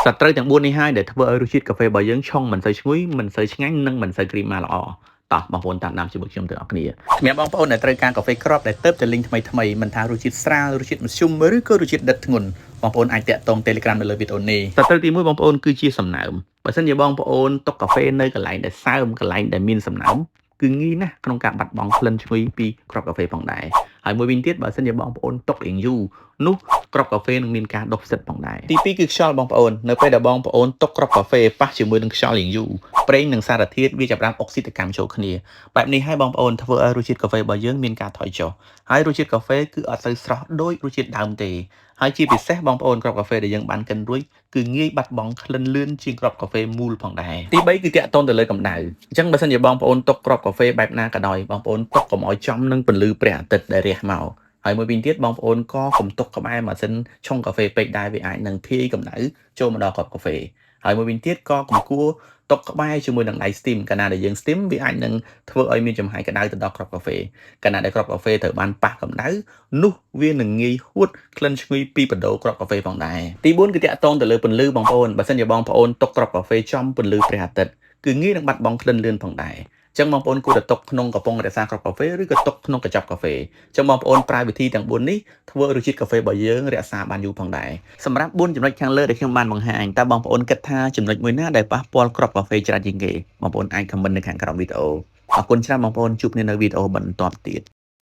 សត្រូវទាំង4នេះហើយដែលធ្វើឲ្យរសជាតិកាហ្វេរបស់យើងឆុងមិនសូវឈ្ងុយមិនសូវឆ្ងាញ់និងមិនសូវគ្រីមម៉ាល្អតោះបងប្អូនតាមដានជាមួយខ្ញុំទាំងអស់គ្នាសម្រាប់បងប្អូនដែលត្រូវការកាហ្វេក្របដែលទើបតែលីងថ្មីមិនថារសជាតិស្រាលរសជាតិមធ្យមឬក៏រសជាតិដិតធ្ងន់បងប្អូនអាចតាក់ទង Telegram នៅលើវីដេអូនេះសត្រូវទី1បងប្អូនគឺជាសំណើមបើសិនជាបងប្អូនតុកកាហ្វេនៅកន្លែងដែលសើមកន្លែងដែលមានសំណើមគឺងាយណាស់ក្នុងការបាត់បង់ក្លិនឈ្ងុយពីគ្រាប់កាហ្វេផងដែរហើយមួយវិញទៀតបើសិនជាបងប្អូនតុករៀងយូរនោះគ្រាប់កាហ្វេនឹងមានការដុះផ្សិតផងដែរទី2គឺខ្យល់បងប្អូននៅពេលដែលបងប្អូនតុកគ្រាប់កាហ្វេប៉ះជាមួយនឹងខ្យល់រៀងយូរប្រេងនិងសារធាតុវាចាប់ផ្ដើមអុកស៊ីតកម្មចូលគ្នាបែបនេះហើយបងប្អូនធ្វើឲ្យរសជាតិកាហ្វេរបស់យើងមានការថយចុះហើយរសជាតិកាហ្វេគឺអត់សូវស្រស់ដូចរសជាតិដើមទេហើយជាពិសេសបងប្អូនគ្រាប់កាហ្វេដែលយើងបានកិនរួចគឺងាយបាត់បង់ក្លិនលឿនជាងគ្រាប់កាហ្វេមូលផងដែរទី3គឺតាក់ទងទៅលើកម្ដៅអញ្ចឹងបើសិនជាបងប្អូនតុកគ្រាប់កាហ្វេបែបណាក៏ដោយបងប្អូនតុកកុំឲ្យចំនឹងពន្លឺព្រះអាទិត្យដែលរះមកហើយមួយវិញទៀតបងប្អូនក៏កុំទុកក្បែរម៉ាស៊ីនឆុងកាហ្វេពេកដែរវាអាចនឹងភាយកម្ដៅចូលមកដល់គ្រាប់កាហ្វេហើយមួយវិញទៀតក៏កុំគួរទុកក្បែរជាមួយនឹងដៃ steam កាលណាដែលយើង steam វាអាចនឹងធ្វើឲ្យមានចំហាយក្ដៅទៅដល់គ្រាប់កាហ្វេកាលណាដែលគ្រាប់កាហ្វេត្រូវបានប៉ះកម្ដៅនោះវានឹងងាយហួតក្លិនឈ្ងុយពីបដូរគ្រាប់កាហ្វេផងដែរទី4គឺតាក់ទងទៅលើពន្លឺបងប្អូនបើសិនជាបងប្អូនទុកគ្រាប់កាហ្វេចំពន្លឺព្រះអាទិត្យគឺងាយនឹងបាត់បង់ក្លិនលឿនផងដែរចឹងបងប្អូនគួរតែទុកក្នុងកំប៉ុងរក្សាគ្រាប់កាហ្វេឬក៏ទុកក្នុងកញ្ចប់កាហ្វេចឹងបងប្អូនប្រើវិធីទាំង4នេះធ្វើរសជាតិកាហ្វេរបស់យើងរក្សាបានយូរផងដែរសម្រាប់4ចំណុចខាងលើដែលខ្ញុំបានបង្ហាញតើបងប្អូនគិតថាចំណុចមួយណាដែលប៉ះពាល់គ្រាប់កាហ្វេច្រើនជាងគេបងប្អូនអាច comment នៅខាងក្រោមវីដេអូអរគុណច្រើនបងប្អូនជួបគ្នានៅវីដេអូបន្តទៀត